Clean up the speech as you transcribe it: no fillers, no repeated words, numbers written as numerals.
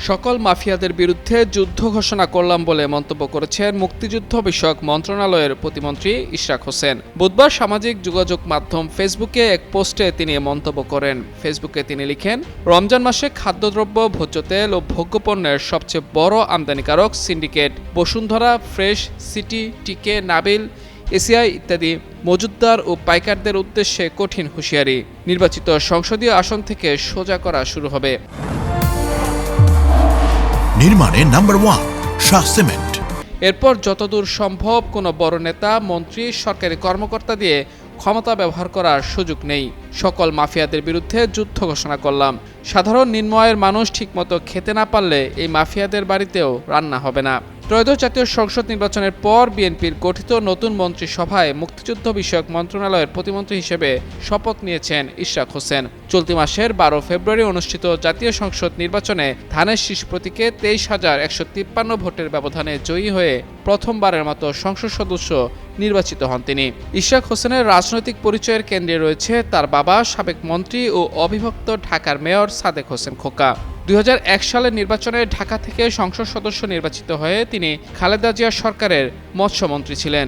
সকল মাফিয়াদের বিরুদ্ধে যুদ্ধ ঘোষণা করলাম বলে মন্তব্য করেছেন মুক্তিযুদ্ধ বিষয়ক মন্ত্রণালয়ের প্রতিমন্ত্রী ইশরাক হোসেন। বুধবার সামাজিক যোগাযোগ মাধ্যম ফেসবুকে এক পোস্টে তিনি মন্তব্য করেন। ফেসবুকে তিনি লিখেন, রমজান মাসে খাদ্যদ্রব্য, ভোজ্য তেল ও ভোগ্যপণ্যের সবচেয়ে বড় আমদানিকারক সিন্ডিকেট বসুন্ধরা, ফ্রেশ, সিটি, টিকে, নাবিল, এসিআই ইত্যাদি মজুতদার ও পাইকারদের উদ্দেশ্যে কঠিন হুঁশিয়ারি। নির্বাচিত সংসদীয় আসন থেকে সোজা করা শুরু হবে। নির্মাণে নাম্বার 1 শাহ সিমেন্ট। এরপর যতদূর সম্ভব কোনো বড় নেতা, মন্ত্রী, সরকারি কর্মকর্তা দিয়ে ক্ষমতা ব্যবহার করার সুযোগ নেই। সকল মাফিয়াদের বিরুদ্ধে যুদ্ধ ঘোষণা করলাম। সাধারণ নিম্ন আয়ের মানুষ ঠিকমতো খেতে না পারলে এই মাফিয়াদের বাড়িতেও রান্না হবে না। ত্রয়োদশ জাতীয় সংসদ নির্বাচনের পর বিএনপির গঠিত নতুন মন্ত্রিসভায় মুক্তিযুদ্ধ বিষয়ক মন্ত্রণালয়ের প্রতিমন্ত্রী হিসেবে শপথ নিয়েছেন ইশরাক হোসেন। চলতি মাসের 12 ফেব্রুয়ারি অনুষ্ঠিত জাতীয় সংসদ নির্বাচনে ধানের শীষ প্রতীকে 23,153 ভোটের ব্যবধানে জয়ী হয়ে প্রথমবারের মতো সংসদ সদস্য নির্বাচিত হন তিনি। ইশরাক হোসেনের রাজনৈতিক পরিচয়ের কেন্দ্রে রয়েছে তার বাবা, সাবেক মন্ত্রী ও অবিভক্ত ঢাকার মেয়র সাদেক হোসেন খোকা। 2001 সালের নির্বাচনে ঢাকা থেকে সংসদ সদস্য নির্বাচিত হয়ে তিনি খালেদা জিয়া সরকারের মৎস্যমন্ত্রী ছিলেন।